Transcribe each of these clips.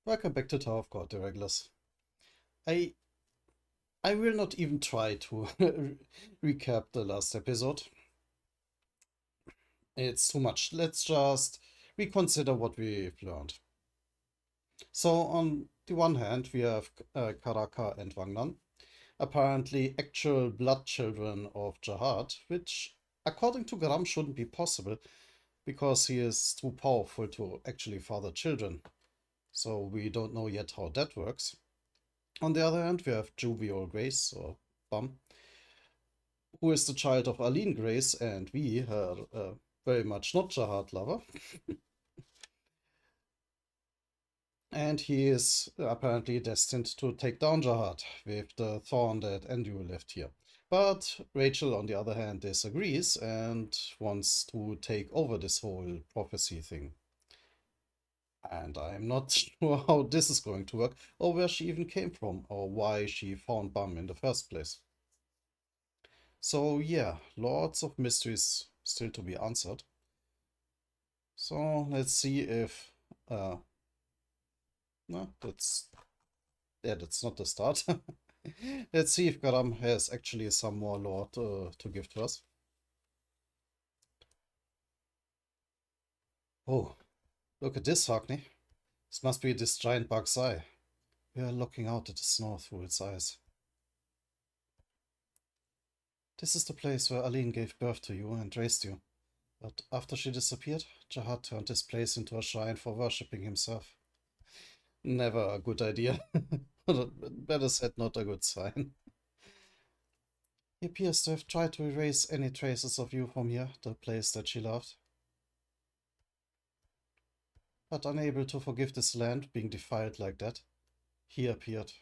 Welcome back to Tower of God, the regulars. I I will not even try to recap the last episode. It's too much. Let's just reconsider what we've learned. So on the one hand, we have Karaka and Wangnan, apparently actual blood children of Jahad, which according to Garam shouldn't be possible because he is too powerful to actually father children. So we don't know yet how that works. On the other hand, we have Jovial Grace, or Bum, who is the child of Aline Grace, and we, her very much not Jahad lover. And he is apparently destined to take down Jahad with the thorn that Andrew left here. But Rachel, on the other hand, disagrees and wants to take over this whole prophecy thing. And I'm not sure how this is going to work, or where she even came from, or why she found Bum in the first place. So yeah, lots of mysteries still to be answered. So let's see if no, that's not the start. Let's see if Garam has actually some more lore to give to us. Oh, look at this, Hackney. This must be this giant bug's eye. We are looking out at the snow through its eyes. This is the place where Aline gave birth to you and raised you. But after she disappeared, Jahad turned this place into a shrine for worshipping himself. Never a good idea. Better said, not a good sign. He appears to have tried to erase any traces of you from here, the place that she loved. But unable to forgive this land being defiled like that, he appeared.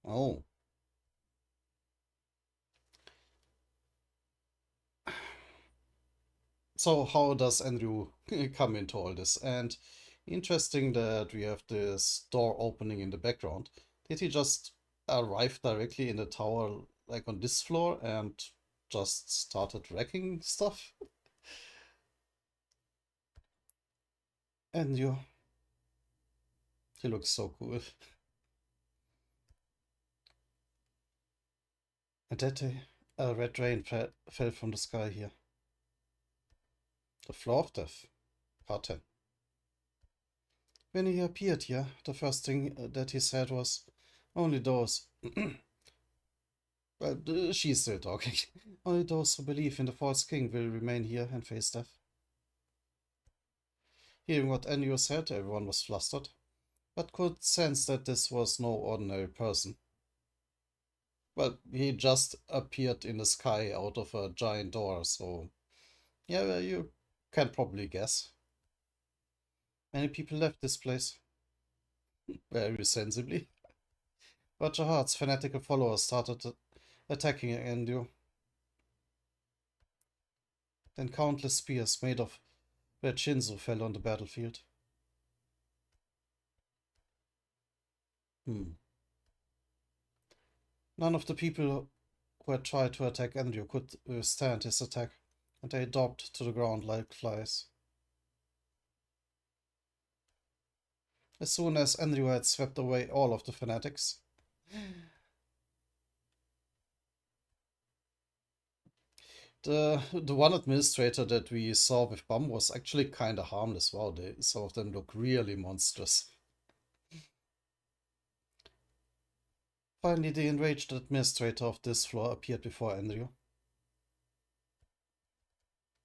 Oh. So how does Andrew come into all this? And interesting that we have this door opening in the background. Did he just arrive directly in the tower, like on this floor, and just started wrecking stuff? Andrew, he looks so cool. And that day, a red rain fell from the sky here. The floor of death. Part 10. When he appeared here, the first thing that he said was, only those. Well, she's still talking. Only those who believe in the false king will remain here and face death. Hearing what Enyo said, everyone was flustered, but could sense that this was no ordinary person. Well, he just appeared in the sky out of a giant door, so yeah, well, you can probably guess. Many people left this place, very sensibly. But Jahad's fanatical followers started attacking Enyo. Then countless spears made of red Shinzu fell on the battlefield. Hmm. None of the people who had tried to attack Andrew could withstand his attack, and they dropped to the ground like flies. As soon as Andrew had swept away all of the fanatics, the one administrator that we saw with Bum was actually kinda harmless. Wow, some of them look really monstrous. Finally, the enraged administrator of this floor appeared before Andrew.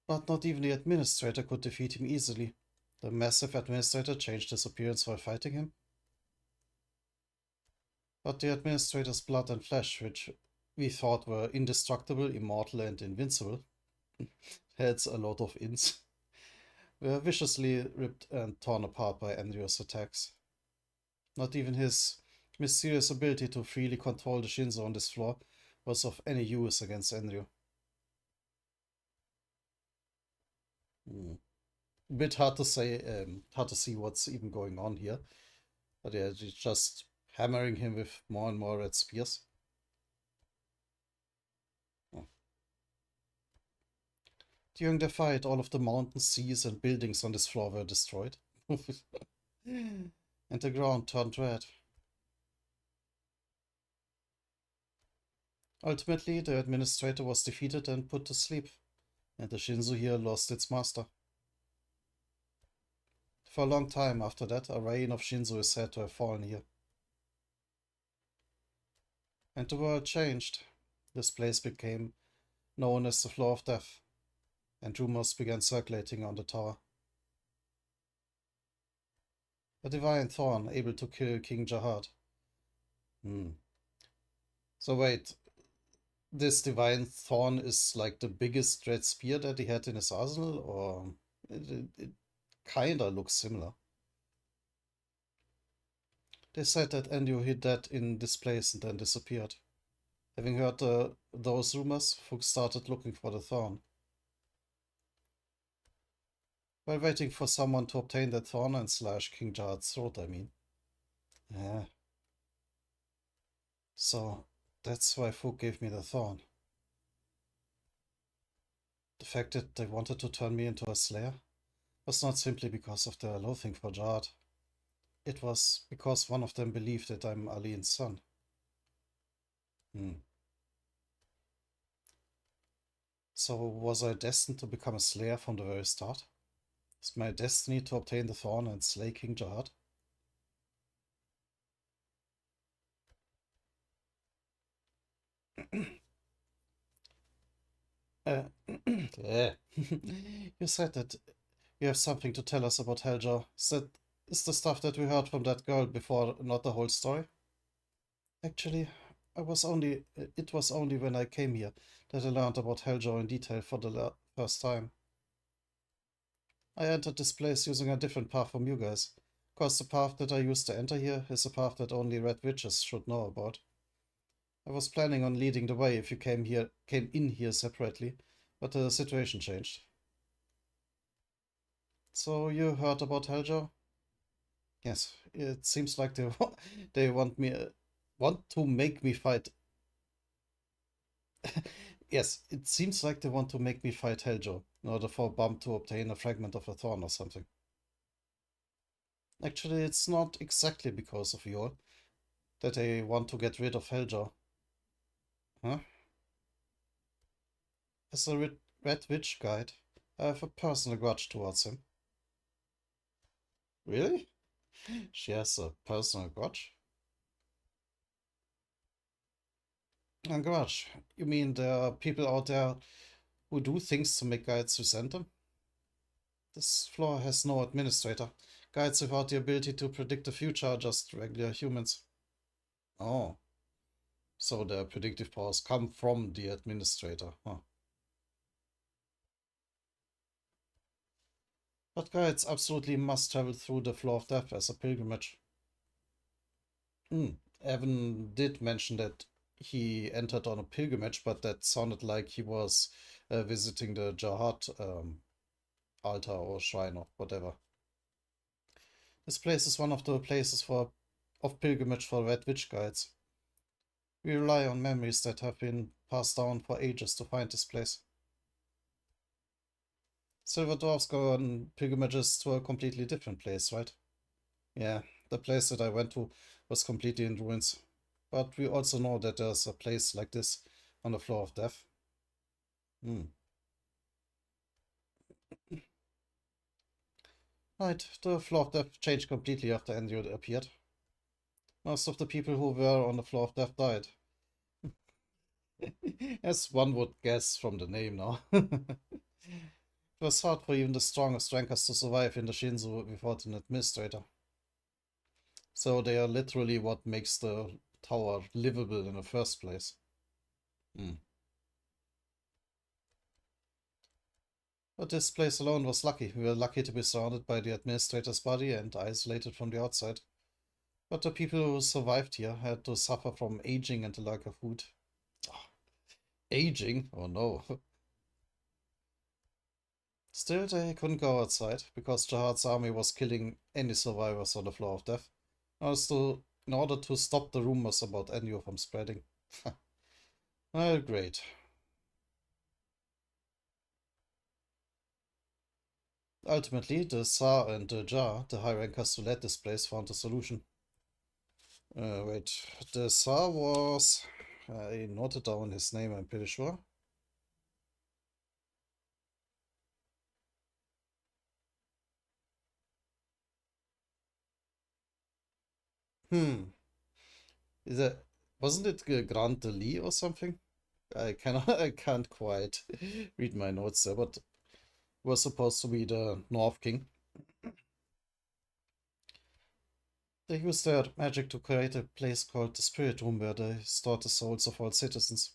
But not even the administrator could defeat him easily. The massive administrator changed his appearance while fighting him. But the administrator's blood and flesh, which we thought were indestructible, immortal, and invincible, had a lot of ins, were viciously ripped and torn apart by Andrew's attacks. Not even his mysterious ability to freely control the Shinzo on this floor was of any use against Andrew. Hmm. A bit hard to say, hard to see what's even going on here. But yeah, just hammering him with more and more red spears. Oh. During the fight, all of the mountains, seas, and buildings on this floor were destroyed. and the ground turned red. Ultimately, the administrator was defeated and put to sleep, and the Shinzu here lost its master. For a long time after that, a reign of Shinzu is said to have fallen here. And the world changed. This place became known as the Floor of Death, and rumors began circulating on the tower. A divine thorn able to kill King Jahad. So wait, this divine thorn is like the biggest red spear that he had in his arsenal, or it kinda looks similar. They said that Enyo hid that in this place and then disappeared. Having heard those rumors, Fuchs started looking for the thorn. While waiting for someone to obtain that thorn and slash King Jahad's throat, I mean. Yeah. So, that's why Fuchs gave me the thorn. The fact that they wanted to turn me into a slayer was not simply because of their loathing for Jahad. It was because one of them believed that I'm Aline's son. So was I destined to become a slayer from the very start? Is my destiny to obtain the thorn and slay King Jahad? You said that you have something to tell us about Helja. Is the stuff that we heard from that girl before not the whole story? Actually, it was only when I came here that I learned about Helja in detail for the first time. I entered this place using a different path from you guys. Of course, the path that I used to enter here is a path that only red witches should know about. I was planning on leading the way if you came in here separately, but the situation changed. So you heard about Heljo? Yes, it seems like they want to make me fight. Yes, it seems like they want to make me fight Heljo in order for Bum to obtain a fragment of a thorn or something. Actually, it's not exactly because of you that they want to get rid of Heljo. Huh? As a Red Witch guide, I have a personal grudge towards him. Really? She has a personal grudge? A grudge? You mean there are people out there who do things to make guides resent them? This floor has no administrator. Guides without the ability to predict the future are just regular humans. Oh, so their predictive powers come from the administrator, huh? But guides absolutely must travel through the Floor of Death as a pilgrimage. Evan did mention that he entered on a pilgrimage, but that sounded like he was visiting the Jahad altar or shrine or whatever. This place is one of the places of pilgrimage for Red Witch guides. We rely on memories that have been passed down for ages to find this place. Silver Dwarfs go on pilgrimages to a completely different place, right? Yeah, the place that I went to was completely in ruins. But we also know that there's a place like this on the Floor of Death. Right, the Floor of Death changed completely after Andrew appeared. Most of the people who were on the Floor of Death died. As one would guess from the name now. It was hard for even the strongest rankers to survive in the Shinzu without an administrator. So they are literally what makes the tower livable in the first place. But this place alone was lucky. We were lucky to be surrounded by the administrator's body and isolated from the outside. But the people who survived here had to suffer from aging and the lack of food. Aging? Oh no. Still, they couldn't go outside because Jahad's army was killing any survivors on the Floor of Death in order to stop the rumors about Enyo from spreading. Well, great. Ultimately, the Tsar and the Jar, the high rankers who led this place, found a solution. Wait, the Tsar was... I noted down his name, I'm pretty sure. Hmm. Wasn't it Grand Lee or something? I cannot, I can't quite read my notes there, but was supposed to be the North King. They used their magic to create a place called the Spirit Room where they stored the souls of all citizens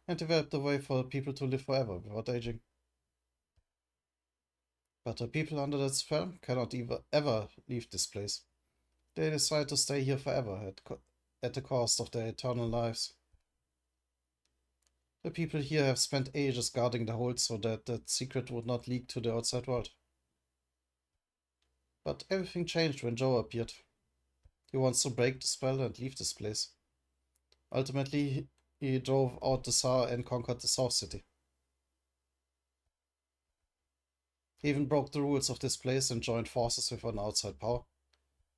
and developed a way for people to live forever without aging. But the people under that spell cannot ever leave this place. They decide to stay here forever at the cost of their eternal lives. The people here have spent ages guarding the hold so that that secret would not leak to the outside world. But everything changed when Joe appeared. He wants to break the spell and leave this place. Ultimately, he drove out the Tsar and conquered the South City. He even broke the rules of this place and joined forces with an outside power.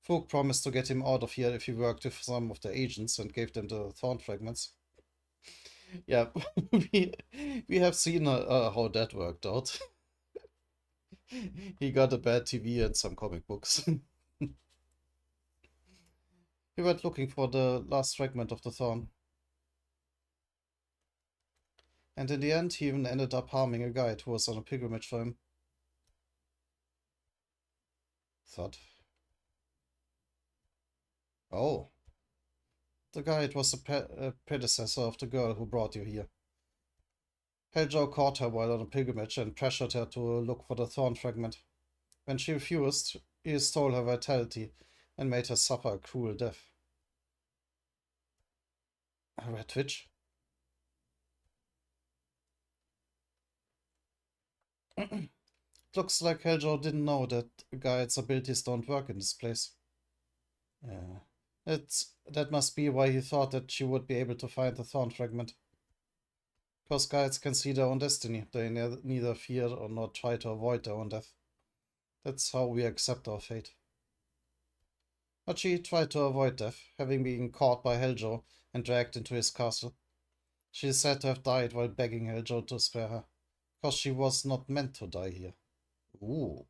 Fook promised to get him out of here if he worked with some of the agents and gave them the thorn fragments. Yeah, we, we have seen how that worked out. He got a bad TV and some comic books. He went looking for the last fragment of the thorn. And in the end, he even ended up harming a guide who was on a pilgrimage for him. Thought. Oh, the guide was the predecessor of the girl who brought you here. Heljo caught her while on a pilgrimage and pressured her to look for the thorn fragment. When she refused, he stole her vitality and made her suffer a cruel death. A red witch? Looks like Heljo didn't know that a guide's abilities don't work in this place. Yeah. That must be why he thought that she would be able to find the thorn fragment. Because guides can see their own destiny. They neither fear or not try to avoid their own death. That's how we accept our fate. But she tried to avoid death, having been caught by Heljo and dragged into his castle. She is said to have died while begging Heljo to spare her, because she was not meant to die here. Ooh.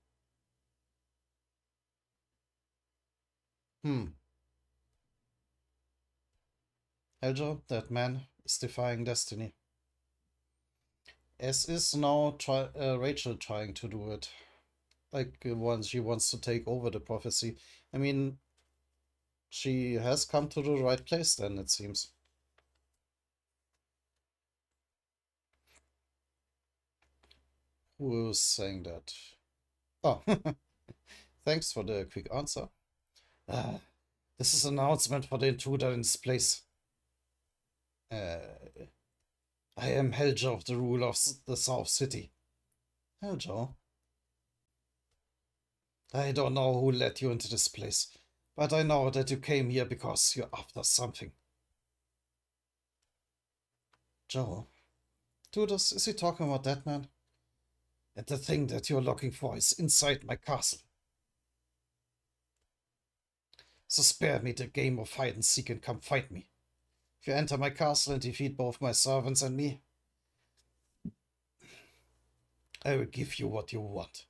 Hmm. Heljo, that man, is defying destiny. As is now Rachel trying to do it. Like, once she wants to take over the prophecy. I mean, she has come to the right place then, it seems. Who's saying that? Oh, thanks for the quick answer. Ah, this is an announcement for the intruder in this place. Uh, I am Heljo, the ruler of the South City. Heljo? I don't know who let you into this place, but I know that you came here because you're after something. Joe? Tudors, is he talking about that man? And the thing that you're looking for is inside my castle. So spare me the game of hide and seek and come fight me. If you enter my castle and defeat both my servants and me, I will give you what you want.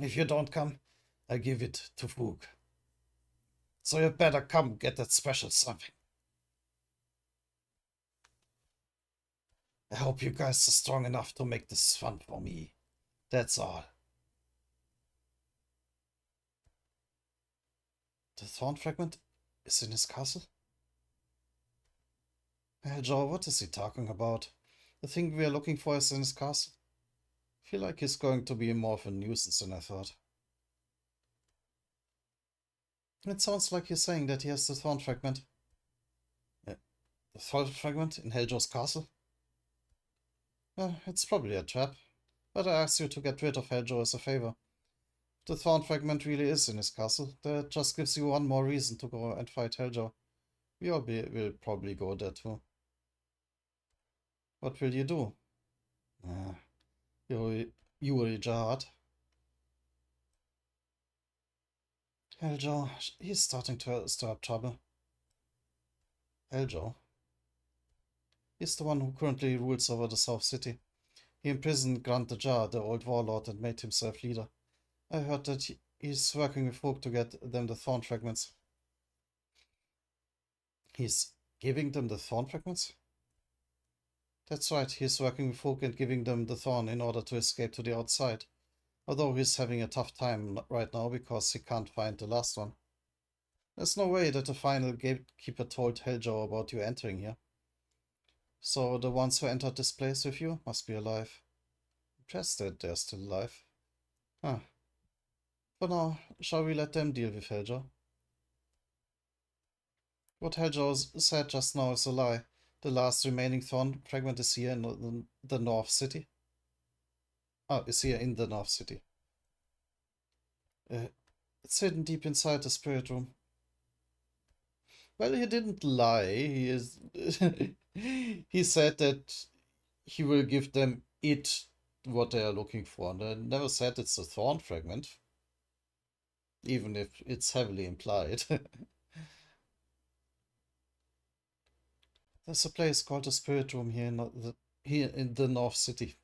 If you don't come, I give it to Fook. So you better come get that special something. I hope you guys are strong enough to make this fun for me. That's all. The thorn fragment is in his castle? Hey, Joe, what is he talking about? The thing we are looking for is in his castle? I feel like he's going to be more of a nuisance than I thought. It sounds like he's saying that he has the thorn fragment. The thorn fragment in Heljo's castle? Well, it's probably a trap. But I asked you to get rid of Heljo as a favor. The thorn fragment really is in his castle. That just gives you one more reason to go and fight Heljo. We all will probably go there too. What will you do? Uh, you Yuri Jihad. Eljo, he's starting to stir up trouble. Eljo. He's the one who currently rules over the South City. He imprisoned Grant Jar, the old warlord, and made himself leader. I heard that he's working with folk to get them the Thorn Fragments. He's giving them the Thorn Fragments? That's right, he's working with folk and giving them the Thorn in order to escape to the outside. Although he's having a tough time right now because he can't find the last one. There's no way that the final gatekeeper told Heljo about you entering here. So the ones who entered this place with you must be alive. Impressed that they're still alive. Huh. For now, shall we let them deal with Heljo? What Heljo said just now is a lie. The last remaining Thorn fragment is here in the North City. Oh, is here in the North City. It's hidden deep inside the spirit room. Well, he didn't lie. He is. He said that he will give them what they are looking for. And I never said it's a Thorn fragment, even if it's heavily implied. There's a place called the Spirit Room here in the North City.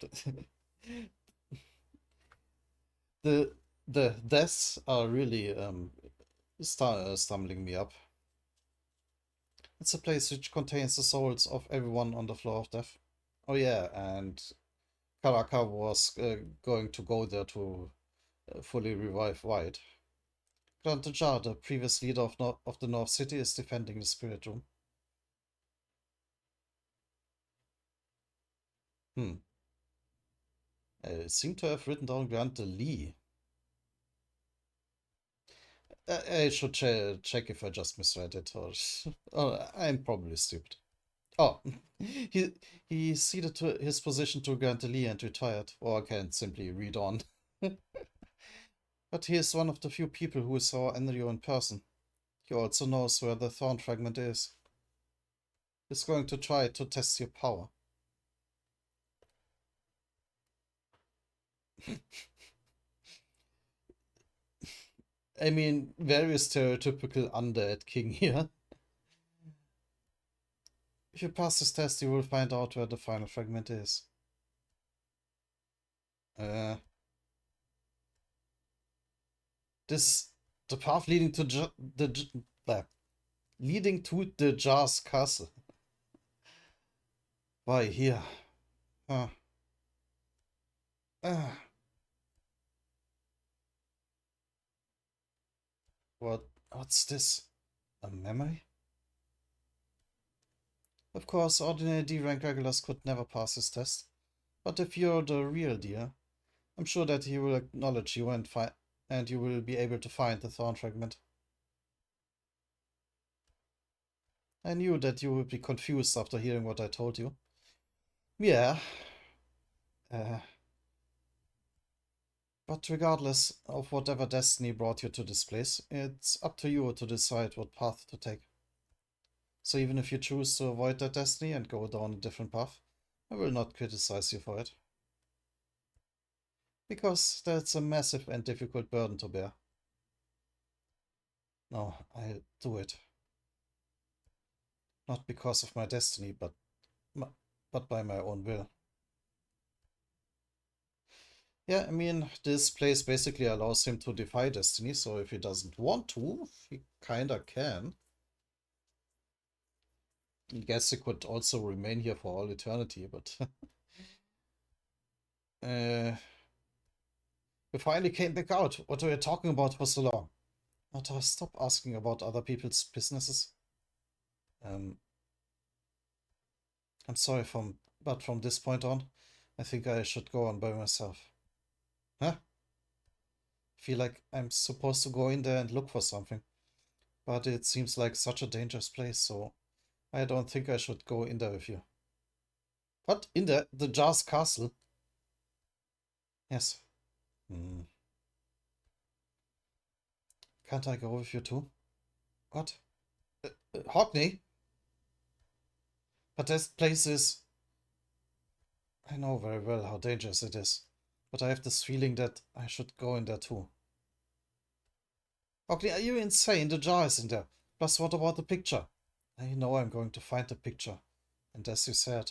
The deaths are really stumbling me up. It's a place which contains the souls of everyone on the floor of death. Oh yeah, and Karaka was going to go there to fully revive White. Grant Jar, the previous leader of the North City, is defending the Spirit Room. Hmm. I seem to have written down Grant Lee. I should check if I just misread it or oh, I'm probably stupid. Oh, he ceded to his position to Grant Lee and retired, or I can simply read on. But he is one of the few people who saw Enryo in person. He also knows where the Thorn Fragment is. He's going to try to test your power. I mean, very stereotypical undead king here. If you pass this test, you will find out where the final fragment is. Uh, the path leading to leading to the Jar's castle. Why here? Huh. Ah. What's this? A memory? Of course, ordinary D-rank regulars could never pass this test. But if you're the real deal, I'm sure that he will acknowledge you and you will be able to find the Thorn Fragment. I knew that you would be confused after hearing what I told you. Yeah. Uh, but regardless of whatever destiny brought you to this place, it's up to you to decide what path to take. So even if you choose to avoid that destiny and go down a different path, I will not criticize you for it. Because that's a massive and difficult burden to bear. No, I'll do it. Not because of my destiny, but by my own will. Yeah, I mean, this place basically allows him to defy destiny, so if he doesn't want to, he kinda can. I guess he could also remain here for all eternity, but... we finally came back out. What were you talking about for so long? Otter, stop asking about other people's businesses. Um, I'm sorry, but from this point on, I think I should go on by myself. Huh? Feel like I'm supposed to go in there and look for something. But it seems like such a dangerous place, so I don't think I should go in there with you. What? In there? The Jar's castle? Yes. Hmm. Can't I go with you too? What? Hockney? But this place is... I know very well how dangerous it is. but I have this feeling that I should go in there too. Okay, are you insane? The jar is in there. Plus, what about the picture? I know I'm going to find the picture. And as you said,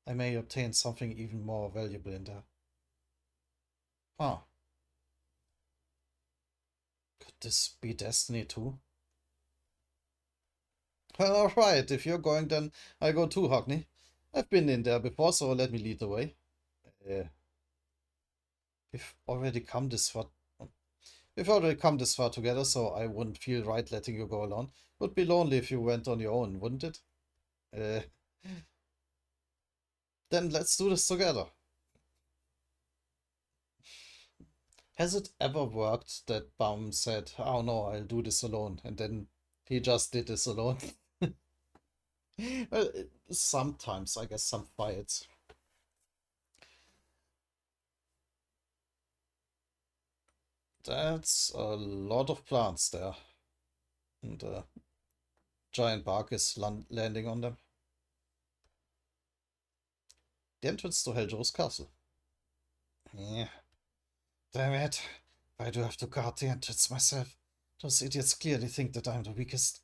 I may obtain something even more valuable in there. Huh. Could this be destiny too? Well, alright, if you're going, then I go too, Hogney. I've been in there before, so let me lead the way. We've already come this far. We've already come this far together, so I wouldn't feel right letting you go alone. Would be lonely if you went on your own, wouldn't it? Uh, then let's do this together. Has it ever worked that Baum said, "Oh no, I'll do this alone," and then he just did this alone? Well, sometimes, I guess, some fights. That's a lot of plants there. And a giant bark is landing on them. The entrance to Heljo's castle. Yeah. Damn it. Why do I have to guard the entrance myself? Those idiots clearly think that I'm the weakest.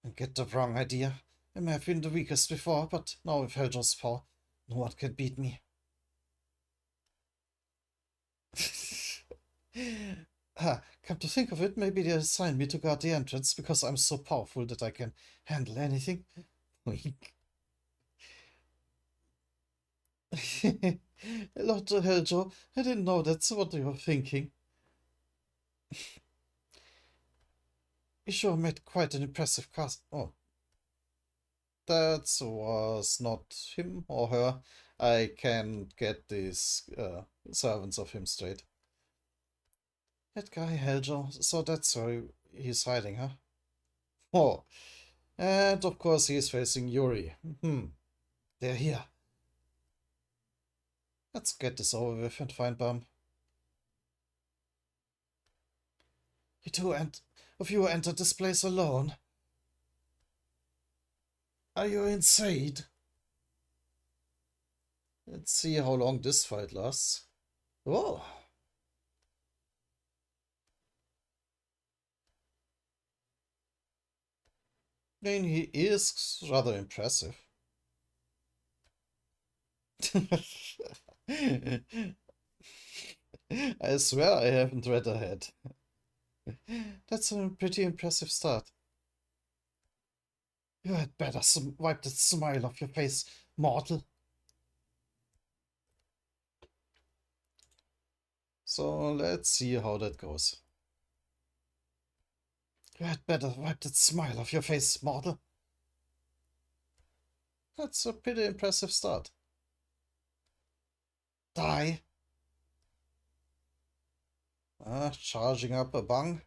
And get the wrong idea. I may have been the weakest before, but now with Heljo's power, no one can beat me. Come to think of it, maybe they assigned me to guard the entrance because I'm so powerful that I can handle anything. Wink. Hello to Heljo. I didn't know that's what you were thinking. You sure made quite an impressive cast. Oh, that was not him or her. I can get these servants of him straight. That guy, Heljo, so that's where he's hiding, huh? Oh, and of course he's facing Yuri. They're here. Let's get this over with and find Bum. You two of you entered this place alone. Are you insane? Let's see how long this fight lasts. Oh. I mean, he is rather impressive. I swear I haven't read ahead. That's a pretty impressive start. You had better wipe that smile off your face, mortal. So let's see how that goes. You had better wipe that smile off your face, mortal. That's a pretty impressive start. Die. Charging up a bung.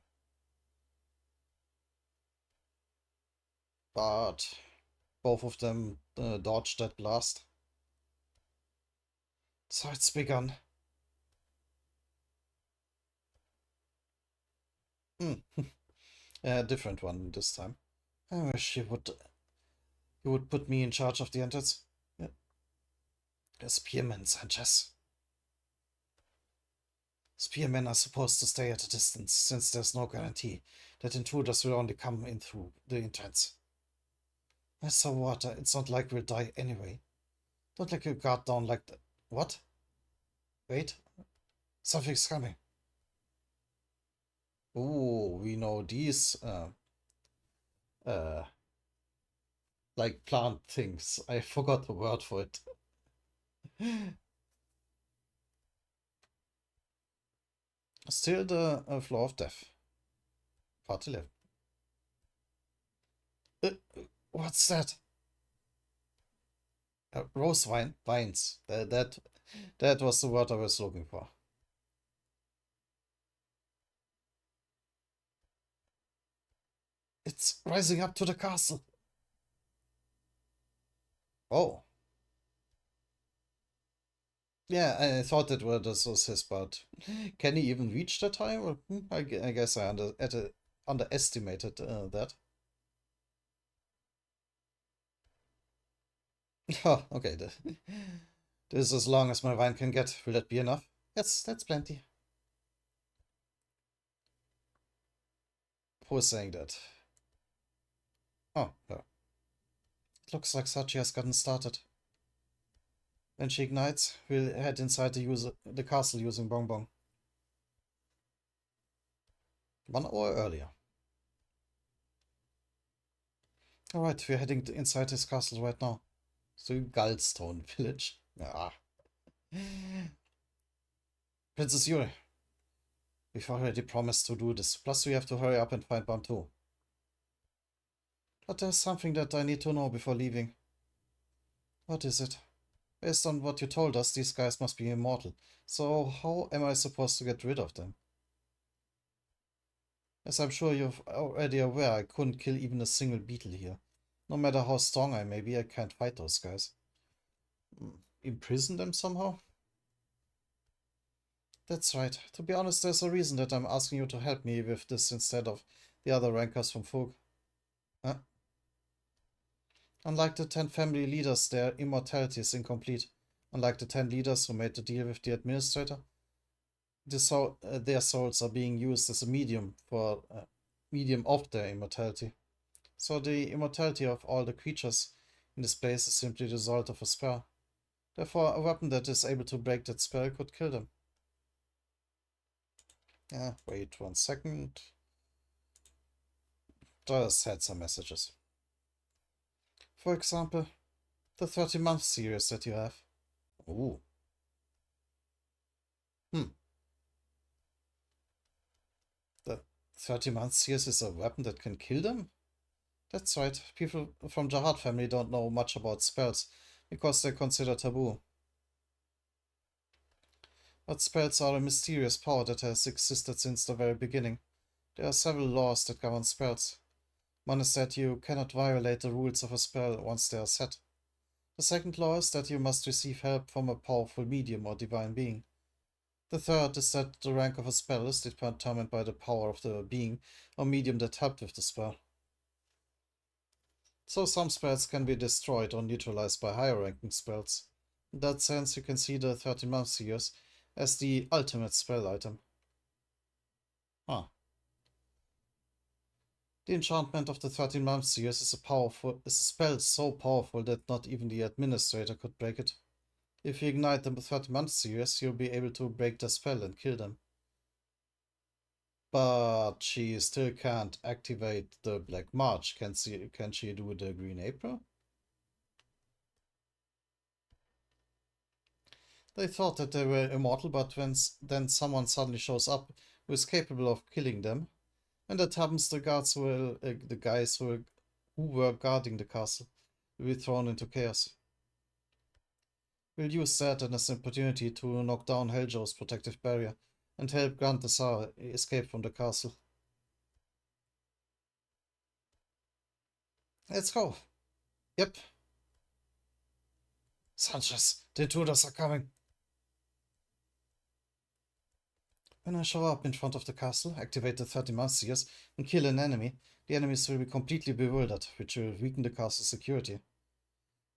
But both of them dodged that blast. So it's begun. A different one this time. I wish you would put me in charge of the entrance. Spearmen, Sanchez. Spearmen are supposed to stay at a distance, since there's no guarantee that intruders will only come in through the entrance. So what? It's not like we'll die anyway. Don't let your guard down like that. What? Wait. Something's coming. Oh, we know these, uh, like plant things. I forgot the word for it. Still the Floor of Death. Part 11. What's that? Rose wine? Vines. That was the word I was looking for. It's rising up to the castle. Oh. Yeah, I thought this was his, but can he even reach that high? Or, I guess I underestimated that. Oh, okay. This is as long as my wine can get. Will that be enough? Yes, that's plenty. Who is saying that? Oh, yeah. It looks like Sachi has gotten started. When she ignites, we'll head inside the castle using Bong Bong. 1 hour earlier. Alright, we're heading inside this castle right now. So Galstone village. Ah. Princess Yuri. We've already promised to do this. Plus we have to hurry up and find Bam too. But there's something that I need to know before leaving. What is it? Based on what you told us, these guys must be immortal. So how am I supposed to get rid of them? As I'm sure you're already aware, I couldn't kill even a single beetle here. No matter how strong I may be, I can't fight those guys. Imprison them somehow? That's right. To be honest, there's a reason that I'm asking you to help me with this instead of the other rankers from Folk. Huh? Unlike the 10 family leaders, their immortality is incomplete. Unlike the 10 leaders who made the deal with the administrator, their souls are being used as a medium of their immortality. So the immortality of all the creatures in this place is simply the result of a spell. Therefore, a weapon that is able to break that spell could kill them. Wait 1 second. Just had some messages. For example, the 30-month series that you have. Ooh. The 30-month series is a weapon that can kill them? That's right. People from Jahad family don't know much about spells because they're considered taboo. But spells are a mysterious power that has existed since the very beginning. There are several laws that govern spells. One is that you cannot violate the rules of a spell once they are set. The second law is that you must receive help from a powerful medium or divine being. The third is that the rank of a spell is determined by the power of the being or medium that helped with the spell. So some spells can be destroyed or neutralized by higher ranking spells. In that sense, you can see the 30-month series as the ultimate spell item. Ah. The enchantment of the 13-month series is a spell so powerful that not even the administrator could break it. If you ignite the 30-month series, you'll be able to break the spell and kill them. But she still can't activate the Black March. Can she do the Green April? They thought that they were immortal, but then someone suddenly shows up who is capable of killing them. And that happens, the guys who were guarding the castle will be thrown into chaos. We'll use that as an opportunity to knock down Heljo's protective barrier and help Grand Desar escape from the castle. Let's go. Yep. Sanchez, the intruders are coming. When I show up in front of the castle, activate the 30-month series, and kill an enemy, the enemies will be completely bewildered, which will weaken the castle's security.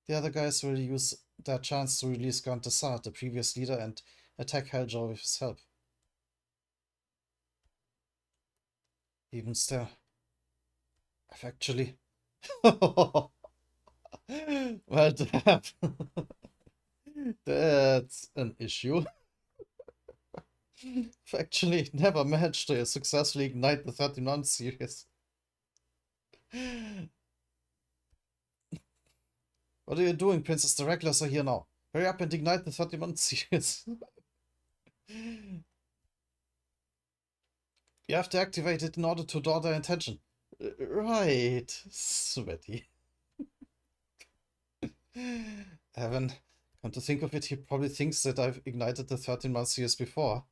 The other guys will use their chance to release Grand Desar, the previous leader, and attack Heljo with his help. Even still, I've actually... well, damn. That's an issue. I've actually never managed to successfully ignite the 13-month series. What are you doing, Princess? The regulars are here now. Hurry up and ignite the 30-month series. You have to activate it in order to draw their attention. Right. Sweaty. Evan, come to think of it, he probably thinks that I've ignited the 13-month series before.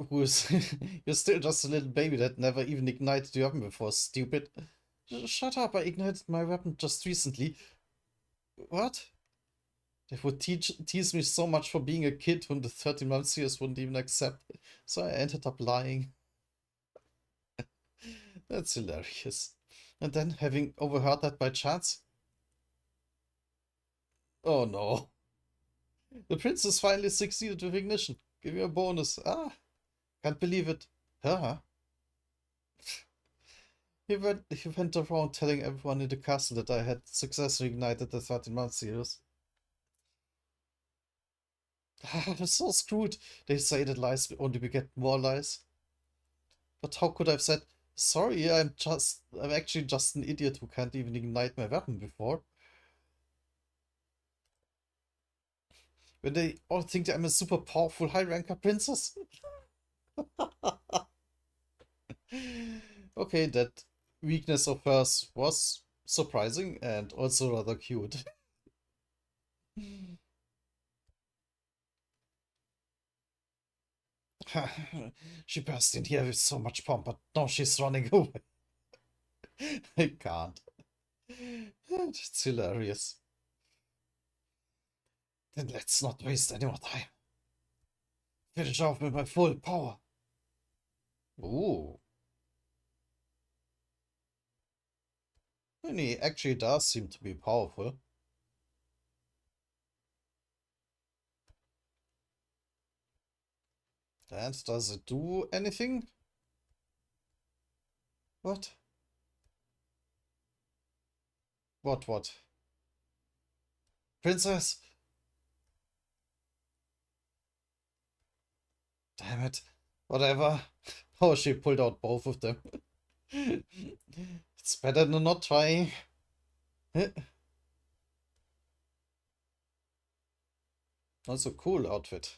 You're still just a little baby that never even ignited your weapon before, stupid. Shut up, I ignited my weapon just recently. What? They would tease me so much for being a kid whom the 13-month series wouldn't even accept, so I ended up lying. That's hilarious. And then having overheard that by chance? Oh no. The princess finally succeeded with ignition. Give you a bonus. Ah, can't believe it. Huh? He went around telling everyone in the castle that I had successfully ignited the 13-month series. I'm so screwed. They say that lies only beget more lies. But how could I have said, sorry, I'm actually just an idiot who can't even ignite my weapon before? When they all think that I'm a super powerful high ranker princess? Okay, that weakness of hers was surprising and also rather cute. She burst in here with so much pomp, but now she's running away. I can't. It's hilarious. Then let's not waste any more time. Finish off with my full power. Ooh. And he actually does seem to be powerful. And does it do anything? What? What? Princess? Damn it. Whatever. Oh, she pulled out both of them. It's better than not trying. Also, cool outfit.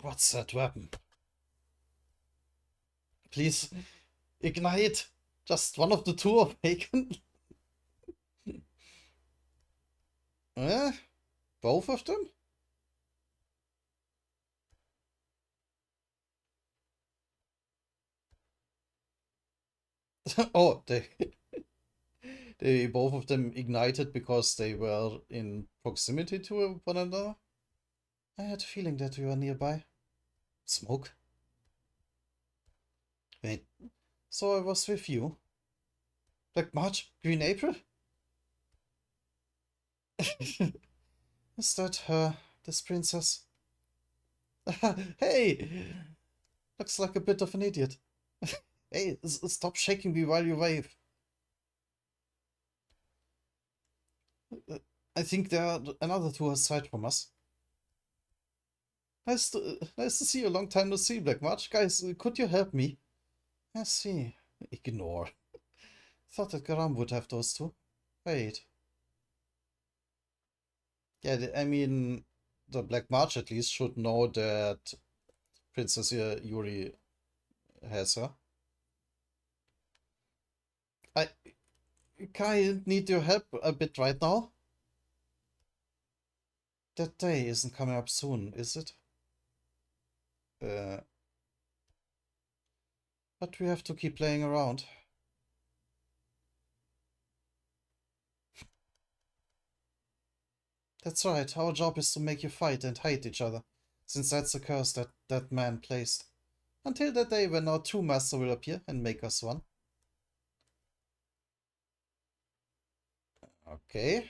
What's that weapon? Please, ignite! Just one of the two of bacon? Eh? Both of them? Oh, they both of them ignited because they were in proximity to one another? I had a feeling that we were nearby. Smoke? Wait, so I was with you? Black March? Green April? Is that her, this princess? Hey! Looks like a bit of an idiot. Hey, stop shaking me while you wave. I think there are another two aside from us. Nice to see you. Long time no see, Black March. Guys, could you help me? I see. Ignore. Thought that Garam would have those two. Wait. Yeah, I mean, the Black March at least should know that Princess Yuri has her. I kind of need your help a bit right now. That day isn't coming up soon, is it? Uh, but we have to keep playing around. That's right, our job is to make you fight and hate each other, since that's the curse that that man placed. Until that day when our true master will appear and make us one. Okay.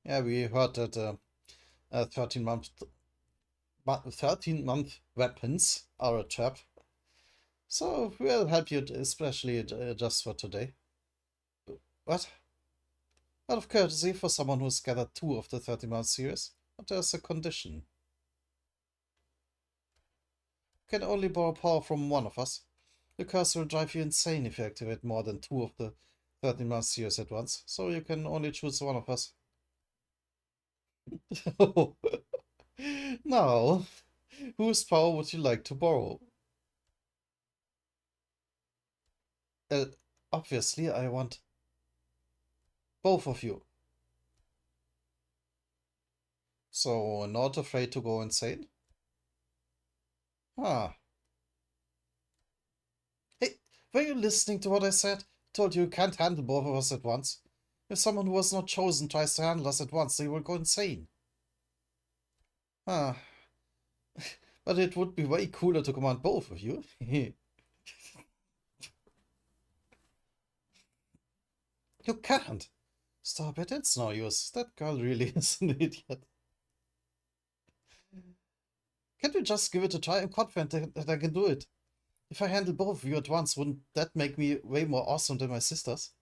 Yeah, we heard that 13-month weapons are a trap. So we'll help you, especially just for today. What? Out of courtesy for someone who's gathered two of the 13-month series, but there's a condition. You can only borrow power from one of us. The curse will drive you insane if you activate more than two of the 13-month series at once, so you can only choose one of us. Now, whose power would you like to borrow? Uh, Obviously, I want both of you. So, not afraid to go insane? Ah. Hey, were you listening to what I said? Told you can't handle both of us at once. If someone who was not chosen tries to handle us at once, they will go insane. Ah. But it would be way cooler to command both of you. You can't. Stop it, it's no use. That girl really is an idiot. Can't we just give it a try? I'm confident that I can do it. If I handle both of you at once, wouldn't that make me way more awesome than my sisters?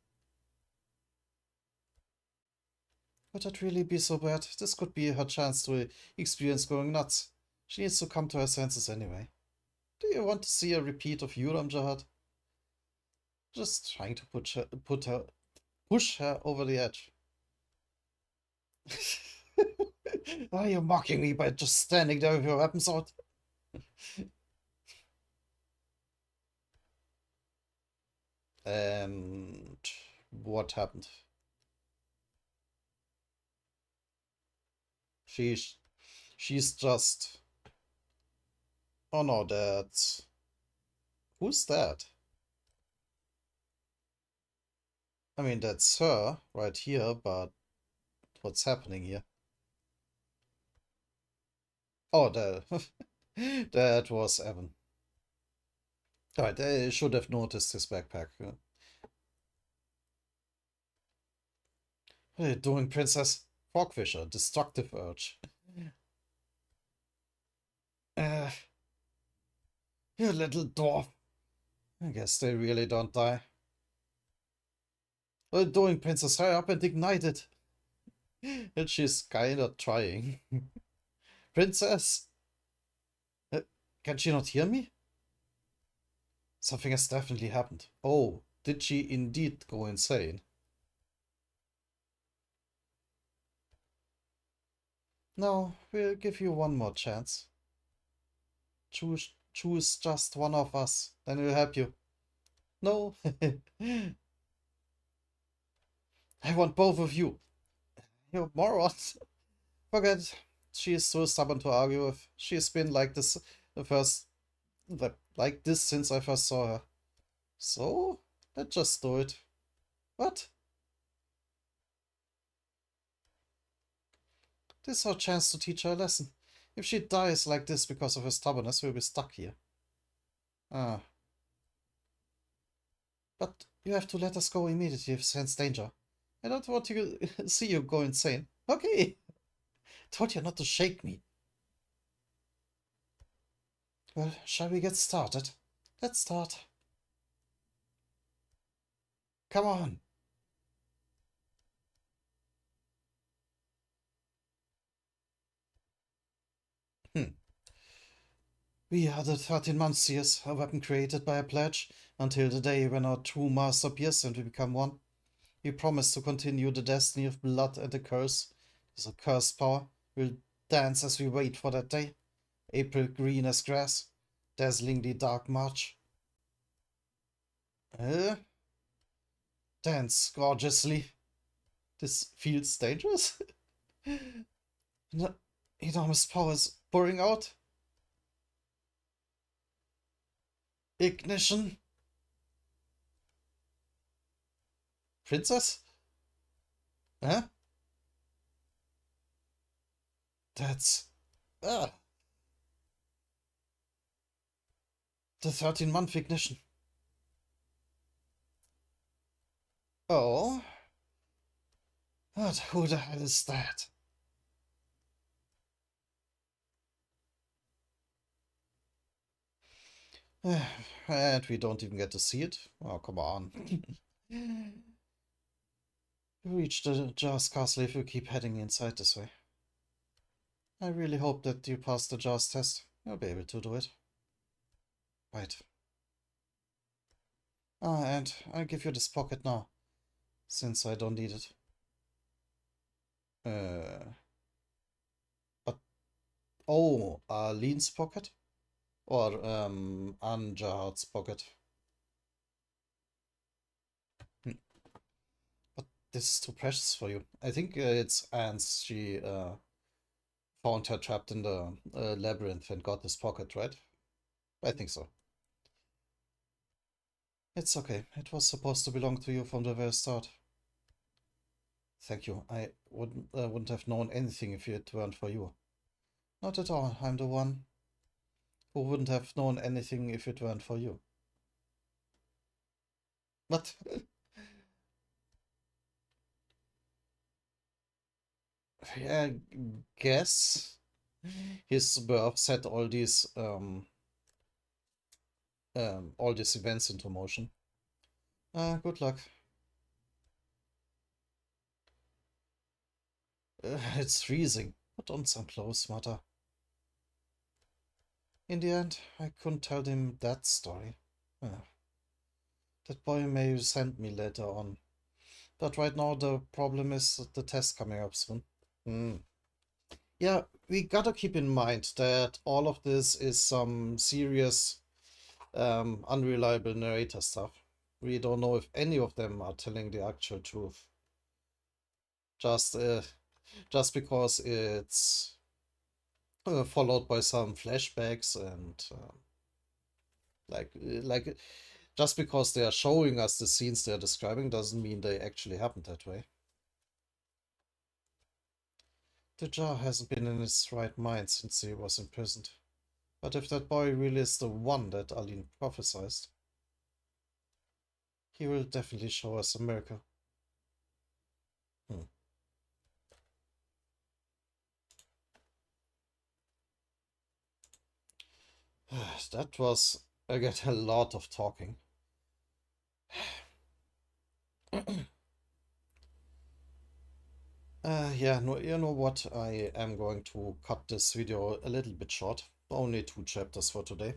Would that really be so bad? This could be her chance to experience going nuts. She needs to come to her senses anyway. Do you want to see a repeat of Yuram Jihad? Just trying to push her over the edge. Are you mocking me by just standing there with your weapons out? And what happened? She's she's just. Oh no, that's. Who's that? I mean, that's her right here, but what's happening here? Oh, that was Evan. Right, I should have noticed his backpack. What are you doing, Princess? Frogfisher, destructive urge. Uh, you little dwarf. I guess they really don't die. What are you doing, Princess? Hurry up and ignite it. And she's kinda trying. Princess! Uh, can she not hear me? Something has definitely happened. Oh, did she indeed go insane? No, we'll give you one more chance. Choose just one of us, then we'll help you. No, I want both of you. You morons. Forget. She is so stubborn to argue with. She's been like this like this since I first saw her. So, let's just do it. What? This is our chance to teach her a lesson. If she dies like this because of her stubbornness, we'll be stuck here. Ah. But you have to let us go immediately if you sense danger. I don't want to see you go insane. Okay. Told you not to shake me. Well, shall we get started? Let's start. Come on. Hmm. We are the 13 Monsiers, a weapon created by a pledge, until the day when our true master appears and we become one. We promise to continue the destiny of blood and the curse. This accursed power will dance as we wait for that day. April green as grass, dazzlingly dark March. Dance gorgeously. This feels dangerous. Enormous powers pouring out. Ignition. Princess? Huh? That's. Ah. The 13-month ignition. Oh? What? Who the hell is that? And we don't even get to see it? Oh, come on. You reach the Jar's castle if you keep heading inside this way. I really hope that you pass the Jar's test. You'll be able to do it. Right. Ah, and I'll give you this pocket now, since I don't need it. But oh, Lean's pocket? Or Anjahard's pocket? Hmm. But this is too precious for you. I think it's Anne's. She found her trapped in the labyrinth and got this pocket, right? I think so. It's okay. It was supposed to belong to you from the very start. Thank you. I wouldn't have known anything if it weren't for you. Not at all. I'm the one. Who wouldn't have known anything if it weren't for you? What? Yeah, guess his birth set all these events into motion. Good luck. It's freezing. Put on some clothes, Mother. In the end, I couldn't tell him that story. Uh, that boy may send me later on. But right now the problem is the test coming up soon. Hmm. Yeah, we gotta keep in mind that all of this is some serious, unreliable narrator stuff. We don't know if any of them are telling the actual truth. Just, uh, just because it's followed by some flashbacks and like just because they are showing us the scenes they're describing doesn't mean they actually happened that way. The jar hasn't been in his right mind since he was imprisoned. But if that boy really is the one that Aline prophesied, he will definitely show us a miracle. Hmm. That was, again, a lot of talking. Yeah, no, you know what? I am going to cut this video a little bit short. Only 2 chapters for today.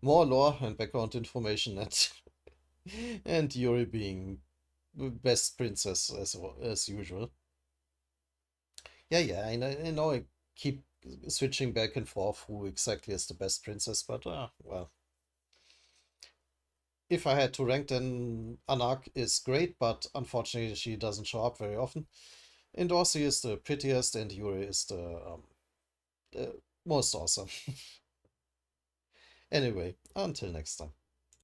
More lore and background information and Yuri being best princess as usual. Yeah, I know I keep switching back and forth who exactly is the best princess, but well, if I had to rank, then Anak is great, but unfortunately she doesn't show up very often. And Dorsey is the prettiest, and Yuri is the most awesome. Anyway, until next time.